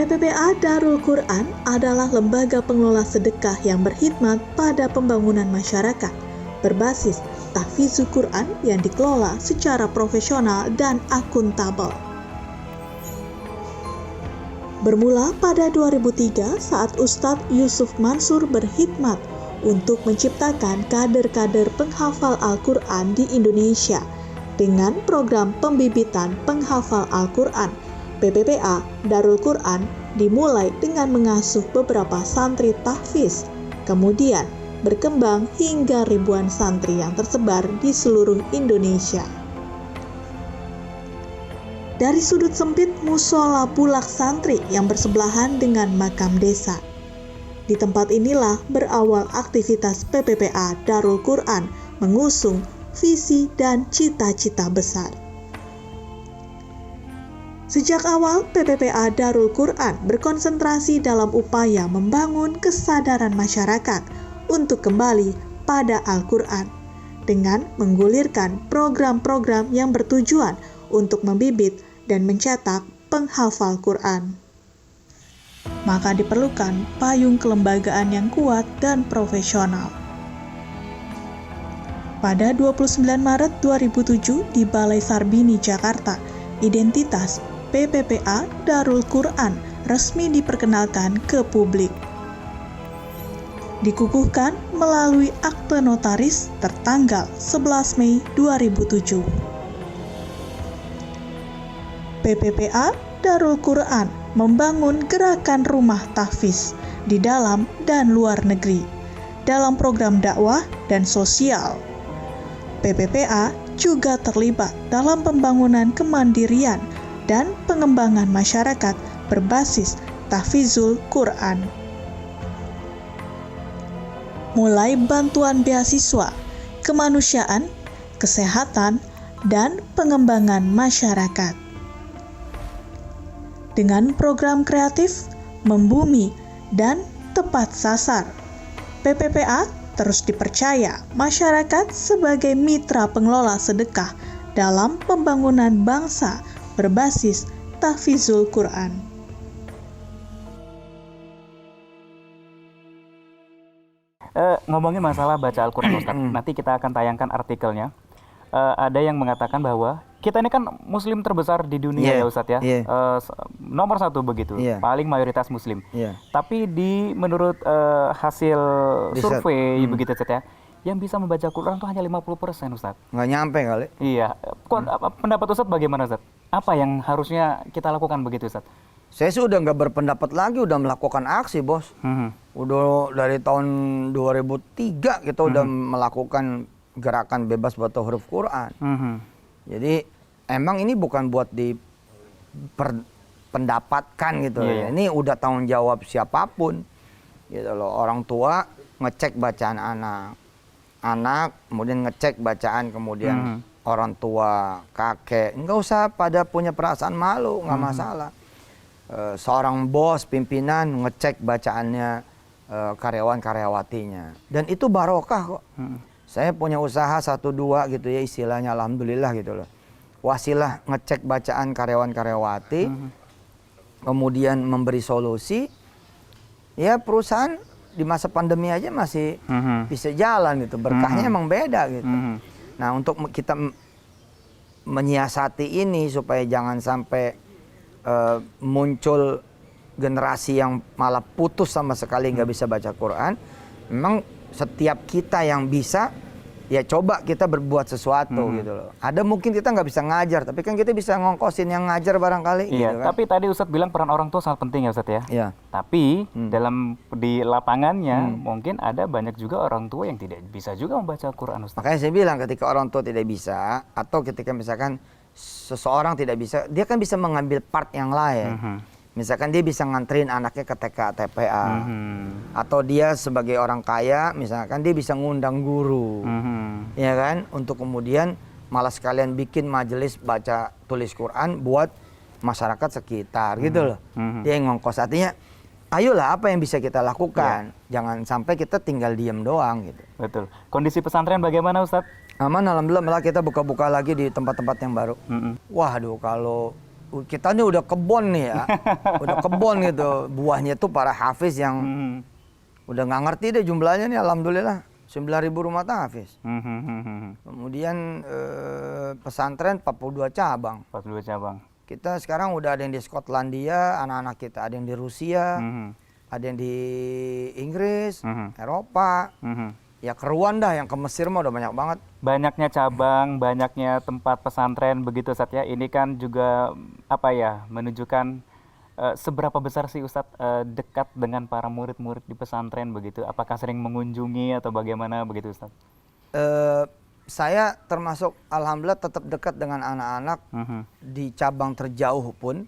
PPPA Darul Quran adalah lembaga pengelola sedekah yang berkhidmat pada pembangunan masyarakat, berbasis tahfizul Quran yang dikelola secara profesional dan akuntabel. Bermula pada 2003 saat Ustadz Yusuf Mansur berkhidmat untuk menciptakan kader-kader penghafal Al-Quran di Indonesia dengan program pembibitan penghafal Al-Quran. PPPA Darul Quran dimulai dengan mengasuh beberapa santri tahfiz, kemudian berkembang hingga ribuan santri yang tersebar di seluruh Indonesia. Dari sudut sempit musola Bulak Santri yang bersebelahan dengan makam desa. Di tempat inilah berawal aktivitas PPPA Darul Quran mengusung visi dan cita-cita besar. Sejak awal, PPPA Darul Quran berkonsentrasi dalam upaya membangun kesadaran masyarakat untuk kembali pada Al-Quran dengan menggulirkan program-program yang bertujuan untuk membibit dan mencetak penghafal Quran. Maka diperlukan payung kelembagaan yang kuat dan profesional. Pada 29 Maret 2007 di Balai Sarbini, Jakarta, identitas PPPA Darul Quran resmi diperkenalkan ke publik. Dikukuhkan melalui akte notaris tertanggal 11 Mei 2007. PPPA Darul Quran membangun gerakan rumah tahfiz di dalam dan luar negeri dalam program dakwah dan sosial. PPPA juga terlibat dalam pembangunan kemandirian dan pengembangan masyarakat berbasis tahfizul Quran. Mulai bantuan beasiswa, kemanusiaan, kesehatan, dan pengembangan masyarakat. Dengan program kreatif, membumi, dan tepat sasar, PPPA terus dipercaya masyarakat sebagai mitra pengelola sedekah dalam pembangunan bangsa berbasis tahfizul Quran. Ngomongin masalah baca Al-Quran, Ustaz, nanti kita akan tayangkan artikelnya. Ada yang mengatakan bahwa kita ini kan muslim terbesar di dunia, ya Ustadz ya. Nomor 1 begitu, paling mayoritas muslim. Tapi menurut hasil survei begitu Ustadz ya, yang bisa membaca Quran itu hanya 50% Ustadz. Nggak nyampe kali. Iya. Pendapat Ustadz bagaimana Ustadz? Apa yang harusnya kita lakukan begitu Ustadz? Saya sih udah nggak berpendapat lagi, udah melakukan aksi, Bos. Udah dari tahun 2003 kita udah melakukan gerakan bebas baca huruf Quran. Jadi emang ini bukan buat dipendapatkan gitu ya. Ini udah tanggung jawab siapapun gitu loh. Orang tua ngecek bacaan anak kemudian ngecek bacaan, kemudian orang tua, kakek, nggak usah pada punya perasaan malu, nggak masalah. Seorang bos, pimpinan ngecek bacaannya karyawan-karyawatinya, dan itu barokah kok. Saya punya usaha 1-2 gitu ya, istilahnya alhamdulillah gitu loh. Wasilah ngecek bacaan karyawan-karyawati, kemudian memberi solusi. Ya perusahaan di masa pandemi aja masih bisa jalan gitu. Berkahnya emang beda gitu. Nah untuk kita menyiasati ini supaya jangan sampai muncul generasi yang malah putus sama sekali nggak bisa baca Quran, memang setiap kita yang bisa, ya coba kita berbuat sesuatu gitu loh. Ada mungkin kita nggak bisa ngajar, tapi kan kita bisa ngongkosin yang ngajar barangkali. Iya, gitu kan. tapi tadi Ustadz bilang peran orang tua sangat penting ya Ustadz ya. Iya. Tapi di lapangannya mungkin ada banyak juga orang tua yang tidak bisa juga membaca Quran Ustadz. Makanya saya bilang ketika orang tua tidak bisa, atau ketika misalkan seseorang tidak bisa, dia kan bisa mengambil part yang lain. Misalkan dia bisa nganterin anaknya ke TK TPA, atau dia sebagai orang kaya, misalkan dia bisa ngundang guru, ya kan, untuk kemudian malah sekalian bikin majelis baca tulis Quran buat masyarakat sekitar, gitu loh. Dia yang ngongkos, artinya, ayolah apa yang bisa kita lakukan, jangan sampai kita tinggal diem doang, gitu. Betul. Kondisi pesantren bagaimana Ustadz? Aman, alhamdulillah, malah kita buka-buka lagi di tempat-tempat yang baru. Waduh, kalau kita nih udah kebon nih ya. Udah kebon gitu. Buahnya tuh para hafiz yang udah nggak ngerti deh jumlahnya nih, alhamdulillah. 9.000 rumah hafiz. Kemudian pesantren 42 cabang. 42 cabang. Kita sekarang udah ada yang di Skotlandia, anak-anak kita ada yang di Rusia, ada yang di Inggris, Eropa. Ya keruan dah, yang ke Mesir mah udah banyak banget. Banyaknya cabang, banyaknya tempat pesantren begitu Ustadz ya. Ini kan juga apa ya, menunjukkan seberapa besar sih Ustadz dekat dengan para murid-murid di pesantren begitu. Apakah sering mengunjungi atau bagaimana begitu Ustadz? Saya termasuk alhamdulillah tetap dekat dengan anak-anak di cabang terjauh pun,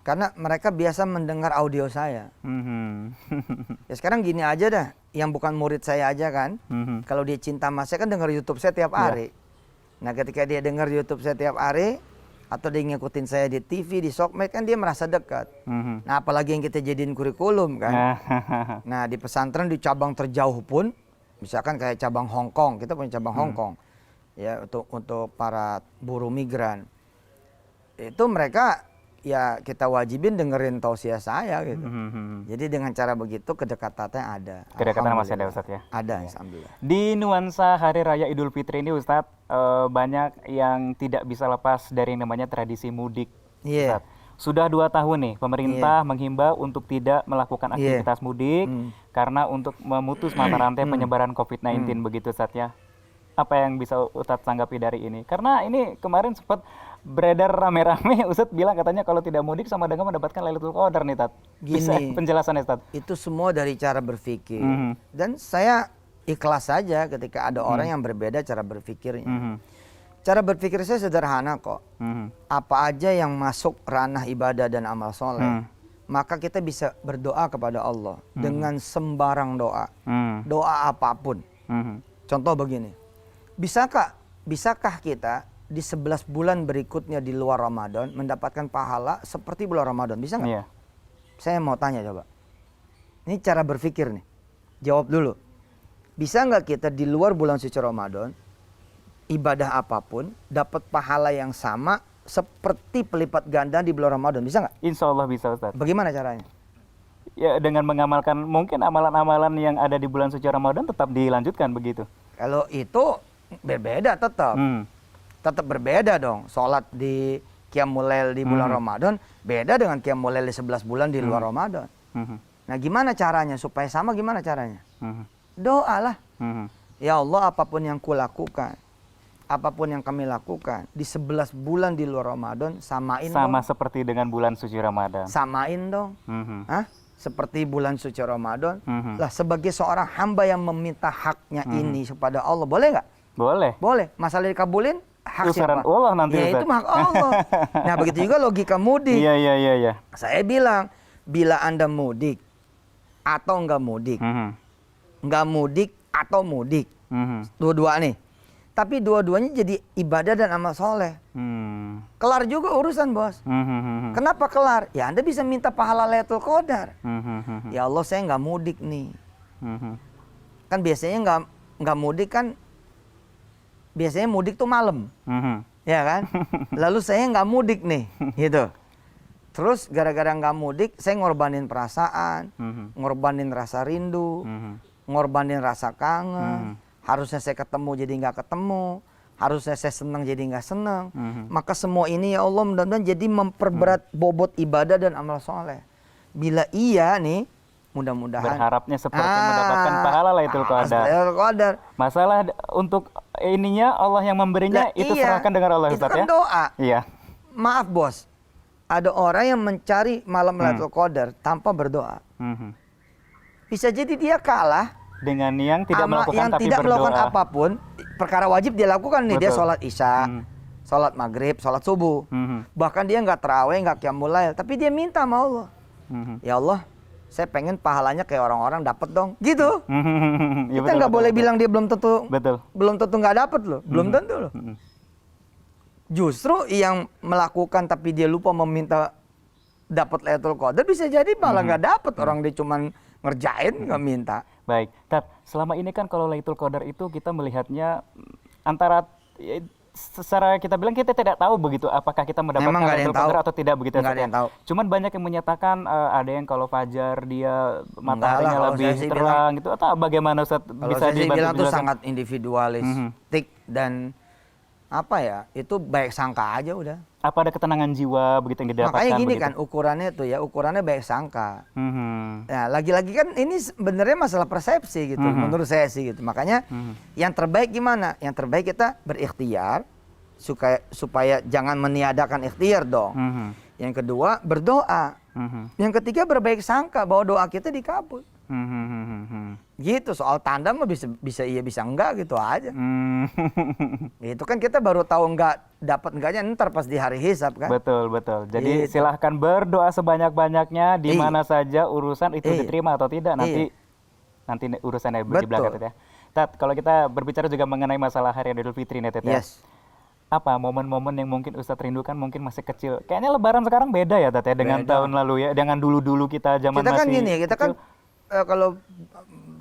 karena mereka biasa mendengar audio saya. Ya sekarang gini aja dah, yang bukan murid saya aja kan, kalau dia cinta sama saya kan dengar YouTube saya tiap hari. Nah ketika dia dengar YouTube saya tiap hari, atau dia ngikutin saya di TV, di Sokmed, kan dia merasa dekat. Nah apalagi yang kita jadiin kurikulum kan. Nah di pesantren di cabang terjauh pun, misalkan kayak cabang Hong Kong, kita punya cabang Hong Kong ya untuk para buruh migran. Itu mereka ya kita wajibin dengerin tausiah saya gitu. Jadi dengan cara begitu kedekatannya ada. Kedekatan masih ada Ustadz ya? Ada, alhamdulillah. Di nuansa Hari Raya Idul Fitri ini Ustadz, banyak yang tidak bisa lepas dari namanya tradisi mudik. Iya. Sudah 2 tahun nih pemerintah menghimbau untuk tidak melakukan aktivitas mudik karena untuk memutus mata rantai penyebaran COVID-19 begitu Ustadz ya. Apa yang bisa Ustadz tanggapi dari ini? Karena ini kemarin sempat beredar rame-rame, Ustadz bilang katanya kalau tidak mudik sama dengan mendapatkan Lailatul Qadar nih Ustadz. Bisa penjelasannya Ustadz? Itu semua dari cara berpikir. Dan saya ikhlas saja ketika ada orang yang berbeda cara berpikirnya. Cara berpikir saya sederhana kok. Apa aja yang masuk ranah ibadah dan amal soleh, maka kita bisa berdoa kepada Allah dengan sembarang doa. Doa apapun. Contoh begini. Bisakah kita di 11 bulan berikutnya di luar Ramadan mendapatkan pahala seperti bulan Ramadan? Bisa nggak? Iya. Saya mau tanya coba. Ini cara berpikir nih. Jawab dulu. Bisa nggak kita di luar bulan suci Ramadan, ibadah apapun, dapat pahala yang sama seperti pelipat ganda di bulan Ramadan? Bisa nggak? Insya Allah bisa Ustadz. Bagaimana caranya? Ya dengan mengamalkan mungkin amalan-amalan yang ada di bulan suci Ramadan tetap dilanjutkan begitu. Kalau itu berbeda tetap. Tetap berbeda dong. Sholat di Qiyamul Lail di bulan Ramadan beda dengan Qiyamul Lail di 11 bulan di luar Ramadan. Nah gimana caranya supaya sama, gimana caranya? Doa lah. Ya Allah, apapun yang kulakukan, apapun yang kami lakukan di 11 bulan di luar Ramadan, samain sama dong. seperti dengan bulan suci Ramadan. Samain dong. Seperti bulan suci Ramadan. Lah sebagai seorang hamba yang meminta haknya ini kepada Allah, boleh nggak? Boleh. Boleh. Masalah dikabulin, hak Usaran siapa? Allah nanti Ya Ustaz. itu hak Allah. Nah begitu juga logika mudik. Iya. Saya bilang, bila Anda mudik atau nggak mudik, nggak mudik atau mudik, dua-dua nih. Tapi dua-duanya jadi ibadah dan amal soleh. Kelar juga urusan bos. Kenapa kelar? Ya Anda bisa minta pahala Lailatul Qadar. Ya Allah, saya nggak mudik nih. Kan biasanya nggak mudik kan, biasanya mudik tuh malam, ya kan? Lalu saya nggak mudik nih, gitu. Terus gara-gara nggak mudik, saya ngorbanin perasaan, ngorbanin rasa rindu, ngorbanin rasa kangen. Harusnya saya ketemu jadi nggak ketemu, harusnya saya senang jadi nggak senang. Maka semua ini ya Allah mudah-mudahan jadi memperberat bobot ibadah dan amal soleh. Bila iya nih, mudah-mudahan berharapnya seperti mendapatkan pahala Lailatul Qadar. Masalah untuk ininya Allah yang memberinya, itu serahkan dengan Allah Itu Ustaz kan ya. doa. Iya. Maaf bos, ada orang yang mencari malam Lailatul Qadar tanpa berdoa. Bisa jadi dia kalah dengan yang tidak melakukan yang tapi tidak berdoa. melakukan apapun. Perkara wajib dia lakukan nih. Betul. Dia sholat isya, sholat maghrib, sholat subuh. Bahkan dia nggak terawih, nggak qiyamul lail, tapi dia minta sama Allah. Ya Allah, saya pengen pahalanya kayak orang-orang dapat dong, gitu. Ya, kita nggak boleh bilang dia belum tentu, belum tentu nggak dapat loh, belum tentu loh. Justru yang melakukan tapi dia lupa meminta dapat Lailatul Qadar, bisa jadi malah nggak dapat. Orang dia cuman ngerjain, nggak minta. Baik, Tat, selama ini kan kalau Lailatul Qadar itu kita melihatnya antara secara kita bilang kita tidak tahu begitu apakah kita mendapatkan Lailatul Qadar atau tidak begitu. Nggak ada yang tahu. Cuman banyak yang menyatakan ada yang kalau fajar dia mataharinya lebih terang gitu, atau bagaimana Ustaz? Bisa dibilang itu sangat individualistik dan apa ya, itu baik sangka aja udah. Apa ada ketenangan jiwa begitu yang didapatkan? Makanya gini begitu? kan ukurannya tuh ya, ukurannya baik sangka. Nah, lagi-lagi kan ini sebenarnya masalah persepsi gitu, menurut saya sih gitu. Makanya yang terbaik gimana? Yang terbaik kita berikhtiar supaya jangan meniadakan ikhtiar dong. Yang kedua berdoa. Yang ketiga berbaik sangka bahwa doa kita dikabul. Gitu, soal tanda mah bisa iya bisa enggak gitu aja. Itu kan kita baru tahu dapat enggaknya ntar pas di hari hisab kan. Betul. Jadi silahkan berdoa sebanyak-banyaknya di mana saja urusan itu diterima atau tidak nanti urusannya di belakang ya. Tat, kalau kita berbicara juga mengenai masalah Hari Idul Fitri nih Tat ya. Apa momen-momen yang mungkin Ustadz rindukan mungkin masih kecil? Kayaknya Lebaran sekarang beda ya Tat ya dengan tahun lalu ya, dengan dulu-dulu kita zaman kita kan masih gini, kita kecil. kan kalau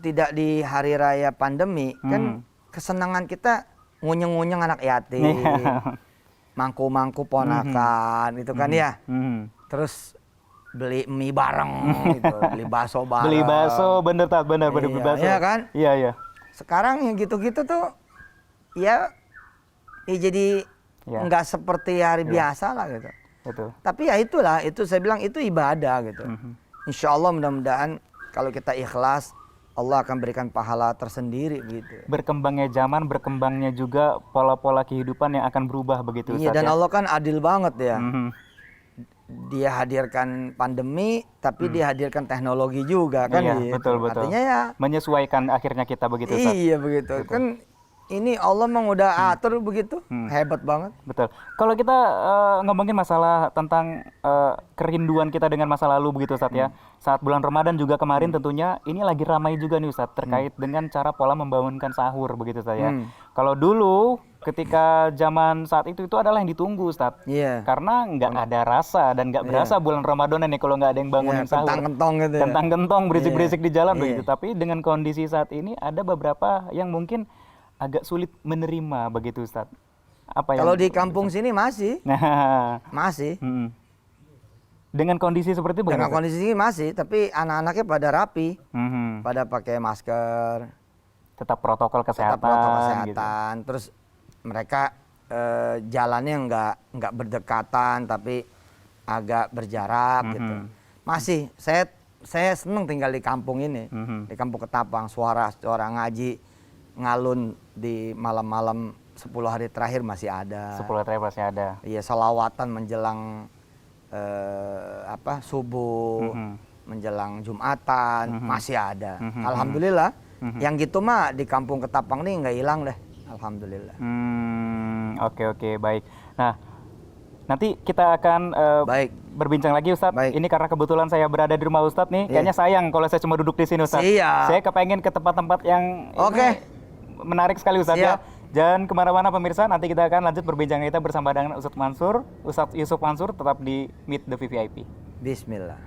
tidak di hari raya pandemi kan kesenangan kita ngunyeng-ngunyeng anak yatim, mangku-mangku ponakan itu kan ya. Terus beli mie bareng gitu, beli bakso bareng. Beli bakso bener Tat, bener beli bakso. Iya kan? Iya. Sekarang yang gitu-gitu tuh ya jadi nggak seperti hari biasa lah gitu. Betul. Tapi ya itulah, itu saya bilang itu ibadah gitu. Insya Allah mudah-mudahan kalau kita ikhlas, Allah akan berikan pahala tersendiri gitu. Berkembangnya zaman, berkembangnya juga pola-pola kehidupan yang akan berubah begitu Ustaz. Iya, dan ya? Allah kan adil banget ya. Dia hadirkan pandemi, tapi dia hadirkan teknologi juga kan. Iya, gitu. betul. Artinya ya menyesuaikan akhirnya kita begitu Ustaz. Iya begitu. Kan ini Allah memang udah atur begitu. Hebat banget. Betul. Kalau kita ngomongin masalah tentang kerinduan kita dengan masa lalu begitu Ustaz ya. Saat bulan Ramadan juga kemarin tentunya ini lagi ramai juga nih Ustaz terkait dengan cara pola membangunkan sahur begitu Ustaz ya. Kalau dulu ketika zaman saat itu adalah yang ditunggu Ustaz. Karena nggak ada rasa dan nggak berasa bulan Ramadan nih kalau nggak ada yang bangunin sahur. Kentang-kentong gitu ya. Kentang-kentong berisik-berisik di jalan begitu. Tapi dengan kondisi saat ini ada beberapa yang mungkin agak sulit menerima begitu Ustaz. Apa kalau di kampung sini masih. Masih. Dengan kondisi seperti itu dengan kondisi ini masih, tapi anak-anaknya pada rapi. Pada pakai masker. Tetap protokol kesehatan. Gitu. Terus mereka jalannya nggak berdekatan tapi agak berjarak gitu. Masih saya seneng tinggal di kampung ini. Di Kampung Ketapang, suara ngaji ngalun di malam-malam 10 hari terakhir masih ada. 10 hari terakhir masih ada. Iya, salawatan menjelang subuh, menjelang Jumatan masih ada. Alhamdulillah. Yang gitu mah di Kampung Ketapang nih nggak hilang deh. Alhamdulillah. Oke, baik. Nah, nanti kita akan berbincang lagi Ustadz. Ini karena kebetulan saya berada di rumah Ustadz nih. Kayaknya sayang kalau saya cuma duduk di sini Ustadz. Saya kepengen ke tempat-tempat yang menarik sekali Ustadz ya. Jangan kemana-mana pemirsa, nanti kita akan lanjut berbincang kita bersama dengan Ustadz Yusuf Mansur, tetap di Meet the VVIP. Bismillah.